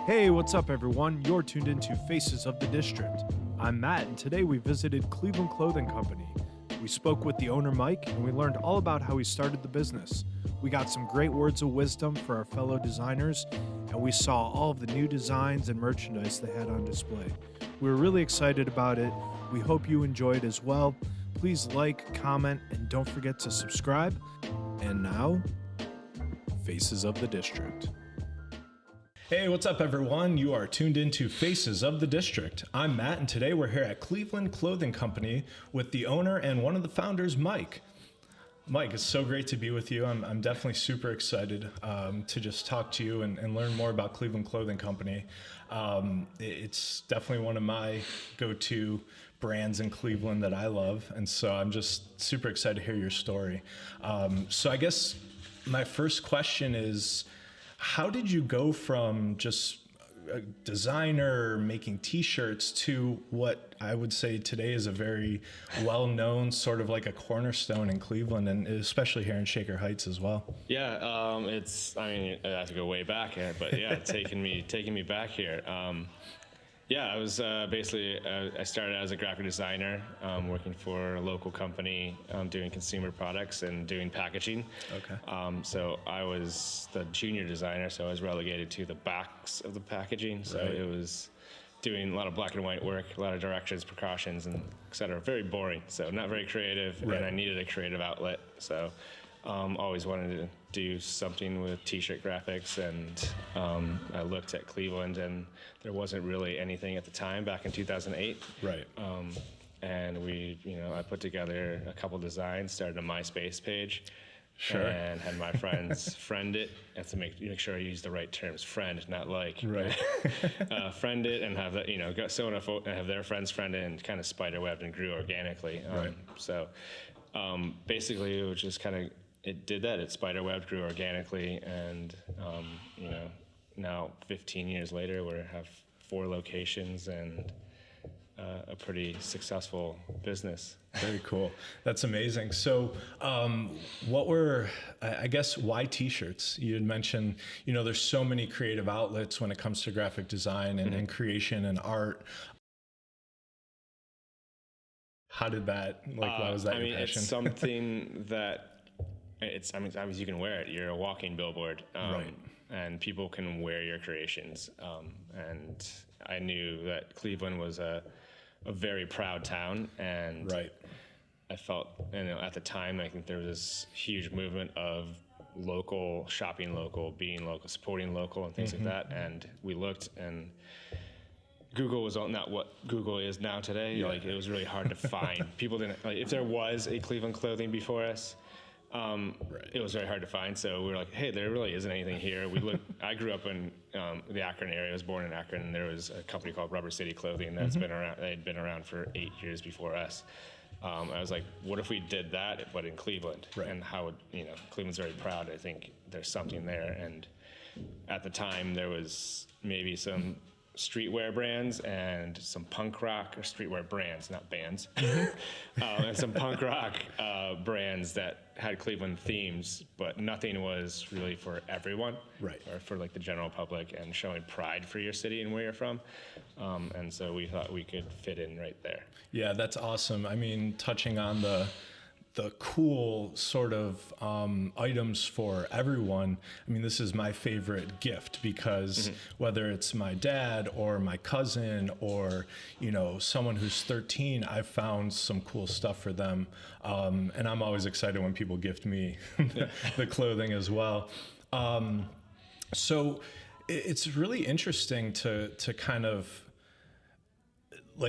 Hey, what's up, everyone? You're tuned into Faces of the District. I'm Matt, and today we visited Cleveland Clothing Company. We spoke with the owner, Mike, and we learned all about how he started the business. We got some great words of wisdom for our fellow designers, and we saw all of the new designs and merchandise they had on display. We were really excited about it. We hope you enjoyed as well. Please like, comment, and don't forget to subscribe. And now, Faces of the District. Hey, what's up, everyone? You are tuned into Faces of the District. I'm Matt, and today we're here at Cleveland Clothing Company with the owner and one of the founders, Mike. Mike, it's so great to be with you. I'm definitely super excited to just talk to you and learn more about Cleveland Clothing Company. It's definitely one of my go-to brands in Cleveland that I love, and so I'm just super excited to hear your story. So I guess my first question is, how did you go from just a designer making t-shirts to what I would say today is a very well-known sort of like a cornerstone in Cleveland, and especially here in Shaker Heights as well? Yeah, I have to go way back, but yeah, taking me back here. Yeah, I was I started as a graphic designer, working for a local company, doing consumer products and doing packaging. Okay. So I was the junior designer, so I was relegated to the backs of the packaging. So Right. It was doing a lot of black and white work, a lot of directions, precautions, and et cetera. Very boring, so not very creative, Right. and I needed a creative outlet. So always wanted to do something with t-shirt graphics, and I looked at Cleveland, and there wasn't really anything at the time back in 2008. Right. And I put together a couple designs, started a MySpace page, Sure. and had my friends friend it. I have to make sure I use the right terms, friend, not like. Right. Friend it and have that, got someone have their friends friend it, and kind of spiderwebbed and grew organically. Right. So basically, it was just kind of. It did that. It spiderwebbed, grew organically, and now 15 years later, we have 4 locations and a pretty successful business. Very cool. That's amazing. So, why t-shirts? You had mentioned, there's so many creative outlets when it comes to graphic design and creation and art. How did that, why was that your passion? It's something that obviously you can wear it. You're a walking billboard, Right. and people can wear your creations. And I knew that Cleveland was a very proud town, and Right. I felt, at the time, I think there was this huge movement of local, shopping local, being local, supporting local, and things like that. And we looked, and Google was not what Google is now today. Yeah. Like, it was really hard to find. People didn't, if there was a Cleveland Clothing before us, Right. it was very hard to find. So we were like, hey, there really isn't anything here. I grew up in the Akron area. I was born in Akron, and there was a company called Rubber City Clothing that's been around. They had been around for 8 years before us. I was like, what if we did that, but in Cleveland? Right. And how would, Cleveland's very proud. I think there's something there. And at the time, there was maybe some streetwear brands and some punk rock, or streetwear brands, not bands, and some punk rock brands that had Cleveland themes, but nothing was really for everyone, Right. or for like the general public, and showing pride for your city and where you're from. And so we thought we could fit in right there. Yeah, that's awesome. I mean, touching on the cool sort of items for everyone. I mean, this is my favorite gift because whether it's my dad or my cousin or, someone who's 13, I've found some cool stuff for them. And I'm always excited when people gift me the clothing as well. So it's really interesting to kind of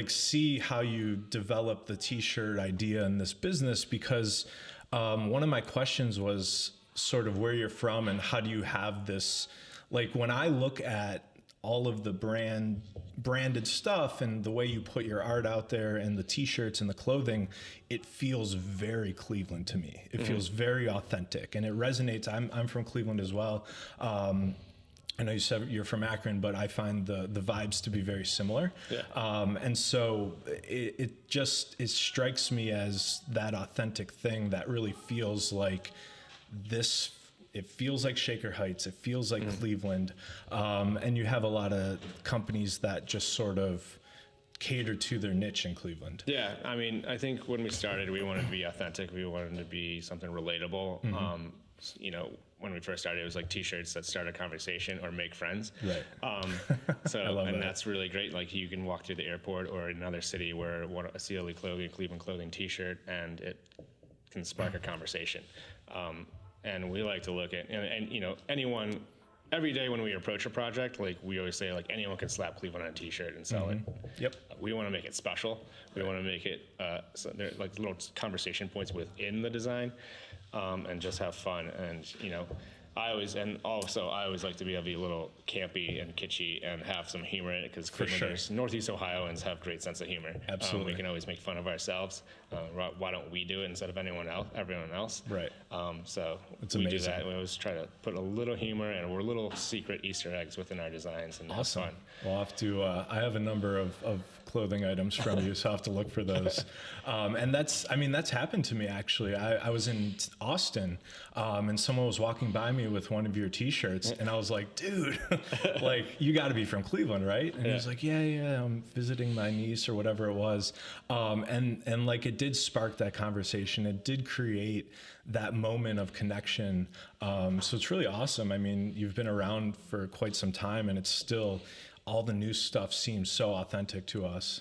see how you develop the t-shirt idea in this business, because one of my questions was sort of where you're from and how do you have this, when I look at all of the branded stuff and the way you put your art out there and the t-shirts and the clothing, it feels very Cleveland to me. It feels very authentic, and it resonates. I'm from Cleveland as well. I know you said you're from Akron, but I find the vibes to be very similar. Yeah. And so it strikes me as that authentic thing that really feels like this it feels like Shaker Heights, it feels like Cleveland, and you have a lot of companies that just sort of cater to their niche in Cleveland. Yeah, I mean, I think when we started, we wanted to be authentic. We wanted to be something relatable. You know, when we first started, it was like T-shirts that start a conversation or make friends. Right. And that's really great. Like you can walk through the airport or another city where a CLE clothing, Cleveland clothing T-shirt, and it can spark a conversation. And we like to look at, and you know, anyone. Every day when we approach a project, like we always say, like anyone can slap Cleveland on a T-shirt and sell it. Yep. We want to make it special. We want to make it so there like little conversation points within the design, and just have fun. And you know, I always like to be a little campy and kitschy and have some humor in it because Clevelanders, Northeast Ohioans have great sense of humor. Absolutely. We can always make fun of ourselves. Why don't we do it instead of everyone else? Right. So it's we amazing. do that. We always try to put a little humor and we're little secret Easter eggs within our designs and Awesome. have fun. Well, I'll have to, I have a number of clothing items from you, so I'll have to look for those. And that's happened to me actually. I was in Austin, and someone was walking by me with one of your T-shirts, and I was like, dude, like you got to be from Cleveland, right? And he was like, yeah, I'm visiting my niece or whatever it was. And like it did spark that conversation. It did create that moment of connection. So it's really awesome. I mean, you've been around for quite some time, and it's still, all the new stuff seems so authentic to us,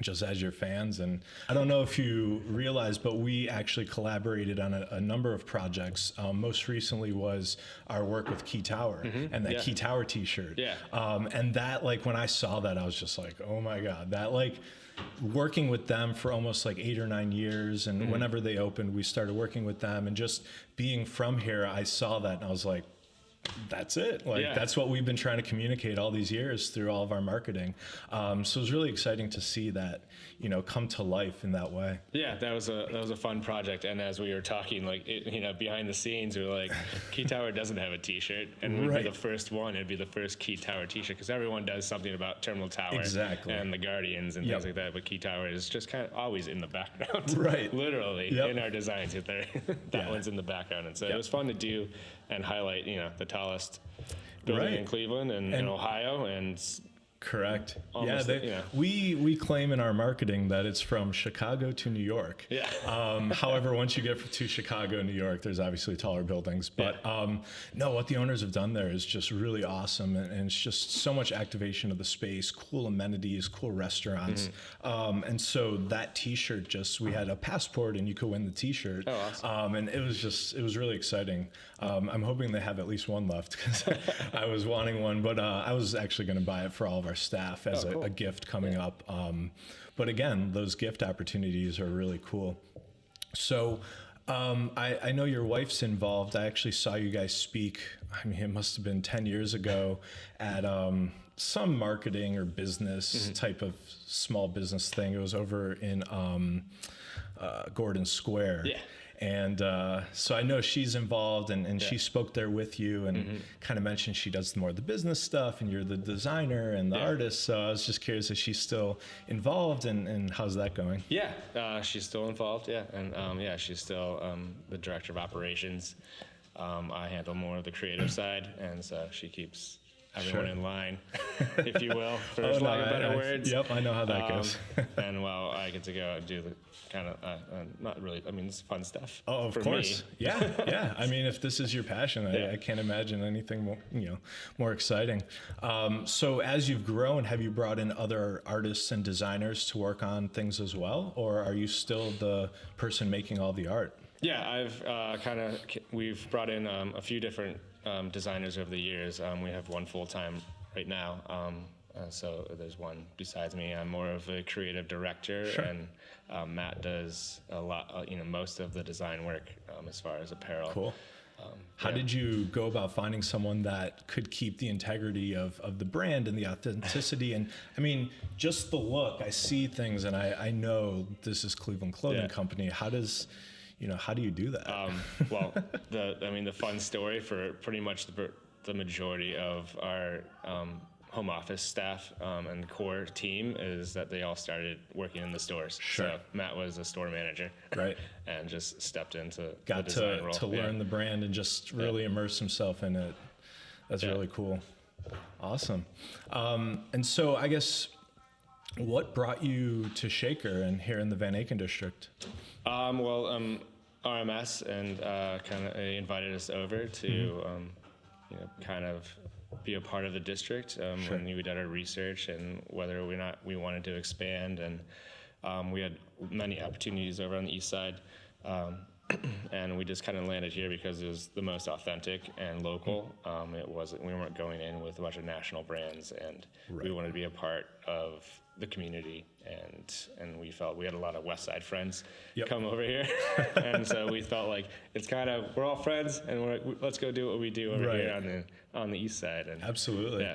just as your fans. And I don't know if you realize, but we actually collaborated on a number of projects. Most recently was our work with Key Tower and that Key Tower T-shirt. Yeah. And that, like, when I saw that, I was just like, oh my God, that, like, working with them for almost like 8 or 9 years, and whenever they opened, we started working with them, and just being from here, I saw that and I was like, that's it. Like that's what we've been trying to communicate all these years through all of our marketing. So it was really exciting to see that, you know, come to life in that way. Yeah, that was a fun project. And as we were talking, like you know, behind the scenes, we were like, Key Tower doesn't have a T-shirt, and we'd be the first one. It'd be the first Key Tower T-shirt because everyone does something about Terminal Tower and the Guardians and things like that. But Key Tower is just kind of always in the background, literally in our designs. That one's in the background, and so it was fun to do and highlight, you know, the tallest building in Cleveland and in Ohio, and correct. Almost, We claim in our marketing that it's from Chicago to New York. Yeah. However, once you get to Chicago, New York, there's obviously taller buildings. But no, what the owners have done there is just really awesome, and it's just so much activation of the space, cool amenities, cool restaurants, and so that T-shirt, we had a passport, and you could win the T-shirt. Oh, awesome. And it was really exciting. I'm hoping they have at least one left because I was wanting one, but I was actually going to buy it for all of our staff as a gift coming up. But again, those gift opportunities are really cool. So I know your wife's involved. I actually saw you guys speak, I mean, it must have been 10 years ago at some marketing or business type of small business thing. It was over in Gordon Square. Yeah. And so I know she's involved, and she spoke there with you and kind of mentioned she does more of the business stuff, and you're the designer and the artist. So I was just curious if she's still involved, and how's that going? Yeah, she's still involved, and she's still the director of operations. I handle more of the creative side, and so she keeps everyone in line, if you will, for lack of better words. Yep, I know how that goes. And while I get to go and do the kind of, not really, I mean, it's fun stuff. Oh, of course. Me. Yeah. I mean, if this is your passion, I can't imagine anything more exciting. So as you've grown, have you brought in other artists and designers to work on things as well? Or are you still the person making all the art? Yeah, we've brought in a few different designers over the years. We have one full-time right now. So there's one besides me. I'm more of a creative director, and Matt does a lot, most of the design work as far as apparel. Cool. How did you go about finding someone that could keep the integrity of the brand and the authenticity? And I mean, just the look, I see things and I know this is Cleveland Clothing Company. How do you do that? Well, the fun story for pretty much the majority of our home office staff and core team is that they all started working in the stores. Sure. So Matt was a store manager, Right. and just stepped into Got the design role. to learn the brand and just really immerse himself in it. That's really cool. Awesome. And so I guess, what brought you to Shaker and here in the Van Aken district? RMS and kind of invited us over to kind of be a part of the district when we did our research and whether or not we wanted to expand. And we had many opportunities over on the east side. And we just kind of landed here because it was the most authentic and local. We weren't going in with a bunch of national brands, and we wanted to be a part of the community. And we felt we had a lot of West Side friends come over here, and so we felt like it's kind of, we're all friends, and let's go do what we do over here on the east side. And absolutely,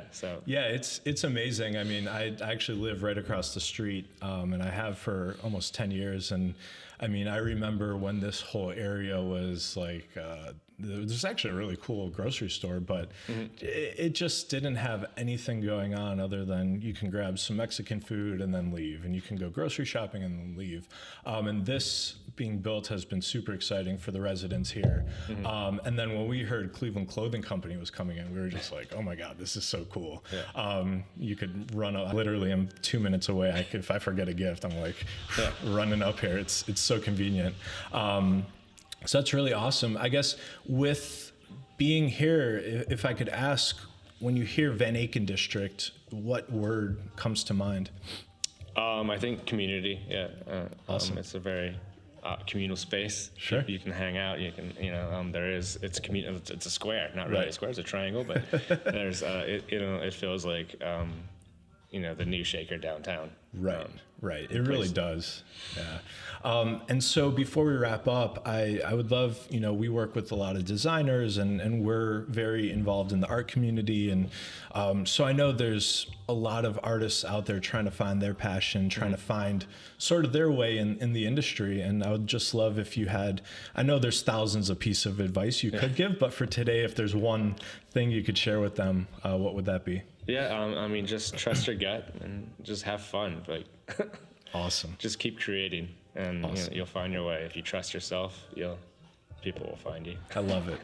it's amazing. I mean, I actually live right across the street, and I have for almost 10 years, and I mean, I remember when this whole area was like, there's actually a really cool grocery store, but it just didn't have anything going on other than you can grab some Mexican food and then leave, and you can go grocery shopping and then leave. And this being built has been super exciting for the residents here. And then when we heard Cleveland Clothing Company was coming in, we were just like, oh my God, this is so cool. You could run up, literally I'm 2 minutes away. If I forget a gift, I'm like running up here. It's so convenient. So that's really awesome. I guess with being here, if I could ask, when you hear Van Aken District, what word comes to mind? I think community. Awesome. It's a very communal space. Sure. You can hang out. You can, it's a square, not really a square. It's a triangle, but there's, it feels like, the new Shaker downtown. Right. It really does. Yeah. And so before we wrap up, I would love, we work with a lot of designers and we're very involved in the art community. And so I know there's a lot of artists out there trying to find their passion, trying to find sort of their way in the industry. And I would just love if you had, I know there's thousands of pieces of advice you could give, but for today, if there's one thing you could share with them, what would that be? Just trust your gut and just have fun. Like, awesome. Just keep creating, and you'll find your way. If you trust yourself, people will find you. I love it.